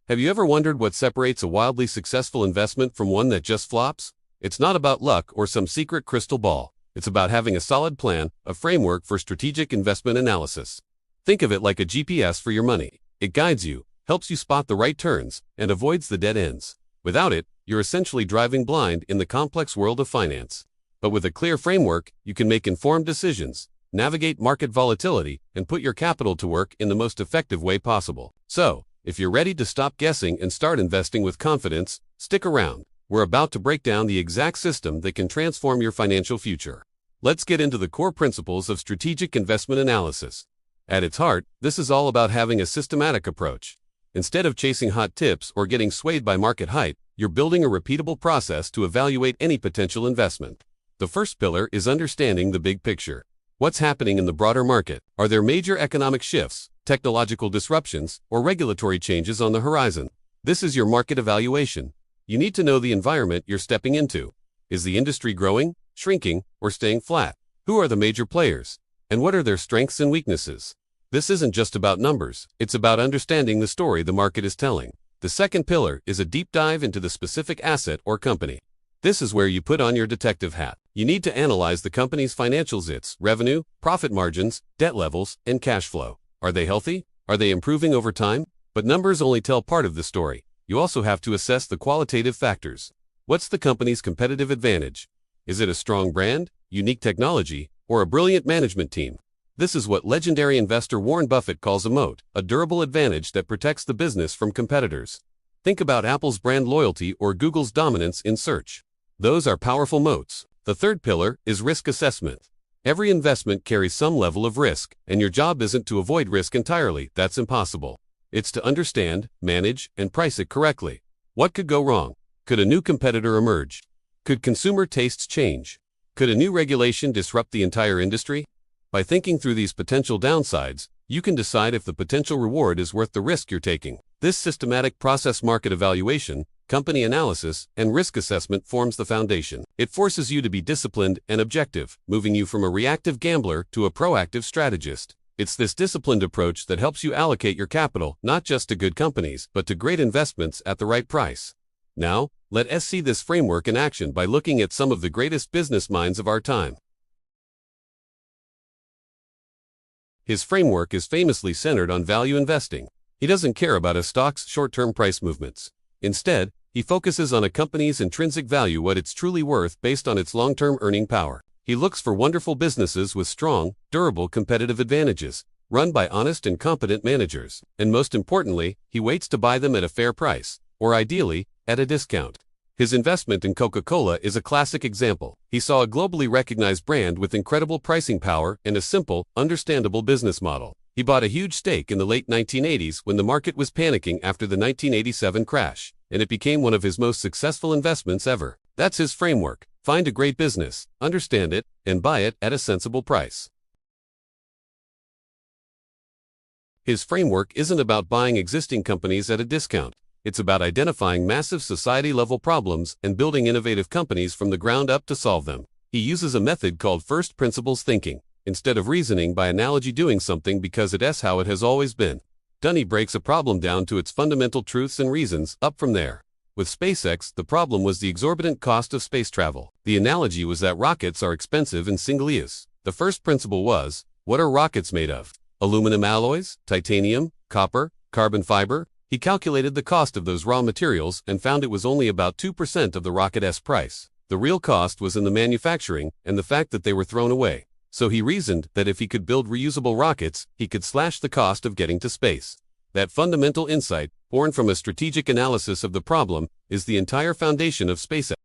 Have you ever wondered what separates a wildly successful investment from one that just flops? It's not about luck or some secret crystal ball. It's about having a solid plan, a framework for strategic investment analysis. Think of it like a GPS for your money. It guides you, helps you spot the right turns, and avoids the dead ends. Without it, you're essentially driving blind in the complex world of finance. But with a clear framework, you can make informed decisions, navigate market volatility, and put your capital to work in the most effective way possible. So, if you're ready to stop guessing and start investing with confidence, stick around. We're about to break down the exact system that can transform your financial future. Let's get into the core principles of strategic investment analysis. At its heart, this is all about having a systematic approach. Instead of chasing hot tips or getting swayed by market hype, you're building a repeatable process to evaluate any potential investment. The first pillar is understanding the big picture. What's happening in the broader market? Are there major economic shifts, technological disruptions, or regulatory changes on the horizon? This is your market evaluation. You need to know the environment you're stepping into. Is the industry growing, shrinking, or staying flat? Who are the major players? And what are their strengths and weaknesses? This isn't just about numbers, it's about understanding the story the market is telling. The second pillar is a deep dive into the specific asset or company. This is where you put on your detective hat. You need to analyze the company's financials, its revenue, profit margins, debt levels, and cash flow. Are they healthy? Are they improving over time? But numbers only tell part of the story. You also have to assess the qualitative factors. What's the company's competitive advantage? Is it a strong brand, unique technology, or a brilliant management team? This is what legendary investor Warren Buffett calls a moat, a durable advantage that protects the business from competitors. Think about Apple's brand loyalty or Google's dominance in search. Those are powerful moats. The third pillar is risk assessment. Every investment carries some level of risk, and your job isn't to avoid risk entirely. That's impossible. It's to understand, manage, and price it correctly. What could go wrong? Could a new competitor emerge? Could consumer tastes change? Could a new regulation disrupt the entire industry? By thinking through these potential downsides, you can decide if the potential reward is worth the risk you're taking. This systematic process, market evaluation, company analysis, and risk assessment forms the foundation. It forces you to be disciplined and objective, moving you from a reactive gambler to a proactive strategist. It's this disciplined approach that helps you allocate your capital not just to good companies, but to great investments at the right price. Now, let us see this framework in action by looking at some of the greatest business minds of our time. His framework is famously centered on value investing. He doesn't care about a stock's short-term price movements. Instead, he focuses on a company's intrinsic value, what it's truly worth based on its long-term earning power. He looks for wonderful businesses with strong, durable competitive advantages, run by honest and competent managers. And most importantly, he waits to buy them at a fair price, or ideally, at a discount. His investment in Coca-Cola is a classic example. He saw a globally recognized brand with incredible pricing power and a simple, understandable business model. He bought a huge stake in the late 1980s when the market was panicking after the 1987 crash, and it became one of his most successful investments ever. That's his framework. Find a great business, understand it, and buy it at a sensible price. His framework isn't about buying existing companies at a discount. It's about identifying massive society-level problems and building innovative companies from the ground up to solve them. He uses a method called first principles thinking. Instead of reasoning by analogy, doing something because it's how it has always been. Dunny breaks a problem down to its fundamental truths and reasons up from there. With SpaceX, the problem was the exorbitant cost of space travel. The analogy was that rockets are expensive and single-use. The first principle was, what are rockets made of? Aluminum alloys, titanium, copper, carbon fiber? He calculated the cost of those raw materials and found it was only about 2% of the rocket's price. The real cost was in the manufacturing and the fact that they were thrown away. So he reasoned that if he could build reusable rockets, he could slash the cost of getting to space. That fundamental insight, born from a strategic analysis of the problem, is the entire foundation of SpaceX.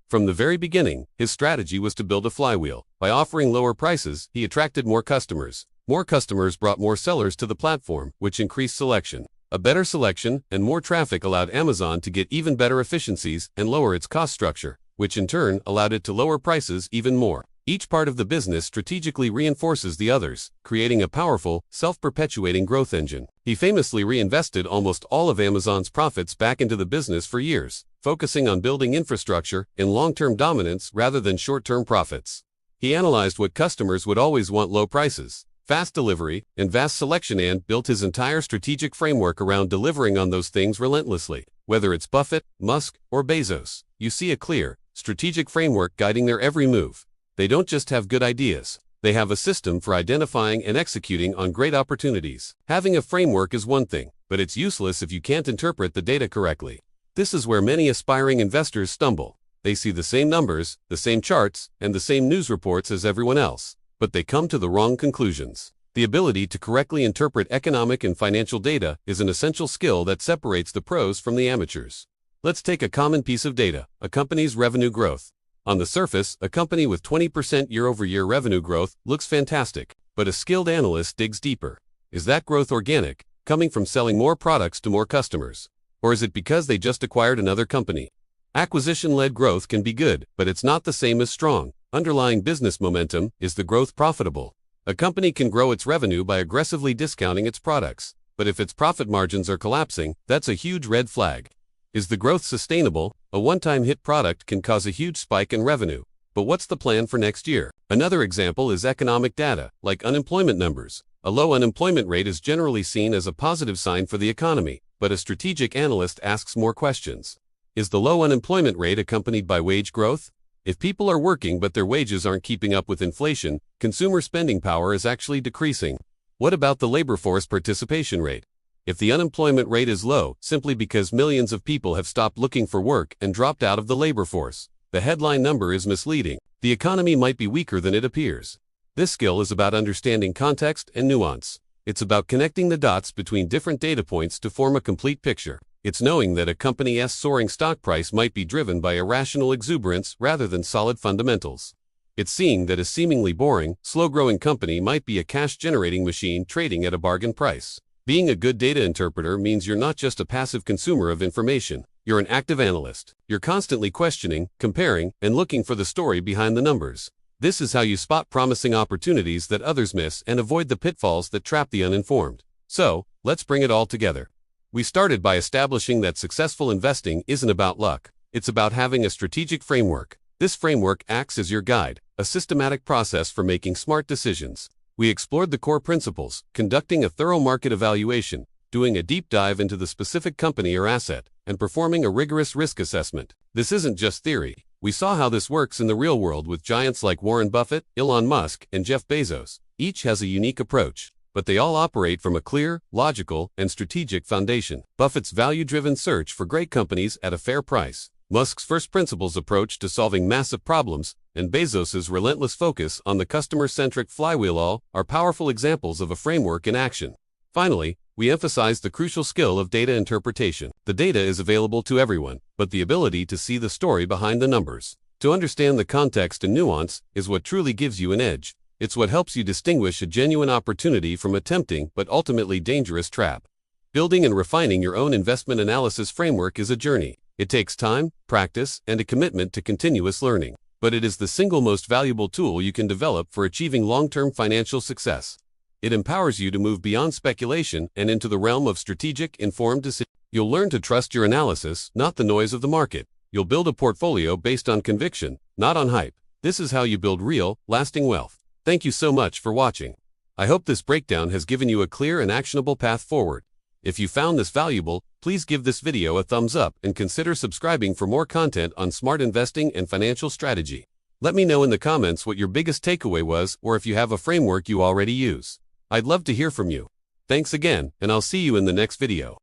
From the very beginning, his strategy was to build a flywheel. By offering lower prices, he attracted more customers. More customers brought more sellers to the platform, which increased selection. A better selection and more traffic allowed Amazon to get even better efficiencies and lower its cost structure, which in turn allowed it to lower prices even more. Each part of the business strategically reinforces the others, creating a powerful, self-perpetuating growth engine. He famously reinvested almost all of Amazon's profits back into the business for years, focusing on building infrastructure and long-term dominance rather than short-term profits. He analyzed what customers would always want: low prices. fast delivery, and vast selection, and built his entire strategic framework around delivering on those things relentlessly. Whether it's Buffett, Musk, or Bezos, you see a clear, strategic framework guiding their every move. They don't just have good ideas. They have a system for identifying and executing on great opportunities. Having a framework is one thing, but it's useless if you can't interpret the data correctly. This is where many aspiring investors stumble. They see the same numbers, the same charts, and the same news reports as everyone else, but they come to the wrong conclusions. The ability to correctly interpret economic and financial data is an essential skill that separates the pros from the amateurs. Let's take a common piece of data, a company's revenue growth. On the surface, a company with 20% year-over-year revenue growth looks fantastic, but a skilled analyst digs deeper. Is that growth organic, coming from selling more products to more customers? Or is it because they just acquired another company? Acquisition-led growth can be good, but it's not the same as strong, underlying business momentum. Is the growth profitable? A company can grow its revenue by aggressively discounting its products, but if its profit margins are collapsing, that's a huge red flag. Is the growth sustainable? A one-time hit product can cause a huge spike in revenue, but what's the plan for next year? Another example is economic data, like unemployment numbers. A low unemployment rate is generally seen as a positive sign for the economy, but a strategic analyst asks more questions. Is the low unemployment rate accompanied by wage growth? If people are working but their wages aren't keeping up with inflation, consumer spending power is actually decreasing. What about the labor force participation rate? If the unemployment rate is low simply because millions of people have stopped looking for work and dropped out of the labor force, the headline number is misleading. The economy might be weaker than it appears. This skill is about understanding context and nuance. It's about connecting the dots between different data points to form a complete picture. It's knowing that a company's soaring stock price might be driven by irrational exuberance rather than solid fundamentals. It's seeing that a seemingly boring, slow-growing company might be a cash-generating machine trading at a bargain price. Being a good data interpreter means you're not just a passive consumer of information. You're an active analyst. You're constantly questioning, comparing, and looking for the story behind the numbers. This is how you spot promising opportunities that others miss and avoid the pitfalls that trap the uninformed. So, let's bring it all together. We started by establishing that successful investing isn't about luck. It's about having a strategic framework. This framework acts as your guide, a systematic process for making smart decisions. We explored the core principles, conducting a thorough market evaluation, doing a deep dive into the specific company or asset, and performing a rigorous risk assessment. This isn't just theory. We saw how this works in the real world with giants like Warren Buffett, Elon Musk, and Jeff Bezos. Each has a unique approach, but they all operate from a clear, logical, and strategic foundation. Buffett's value-driven search for great companies at a fair price, Musk's first principles approach to solving massive problems, and Bezos's relentless focus on the customer-centric flywheel all are powerful examples of a framework in action. Finally, we emphasize the crucial skill of data interpretation. The data is available to everyone, but the ability to see the story behind the numbers, to understand the context and nuance, is what truly gives you an edge. It's what helps you distinguish a genuine opportunity from a tempting but ultimately dangerous trap. Building and refining your own investment analysis framework is a journey. It takes time, practice, and a commitment to continuous learning, but it is the single most valuable tool you can develop for achieving long-term financial success. It empowers you to move beyond speculation and into the realm of strategic, informed decisions. You'll learn to trust your analysis, not the noise of the market. You'll build a portfolio based on conviction, not on hype. This is how you build real, lasting wealth. Thank you so much for watching. I hope this breakdown has given you a clear and actionable path forward. If you found this valuable, please give this video a thumbs up and consider subscribing for more content on smart investing and financial strategy. Let me know in the comments what your biggest takeaway was, or if you have a framework you already use. I'd love to hear from you. Thanks again, and I'll see you in the next video.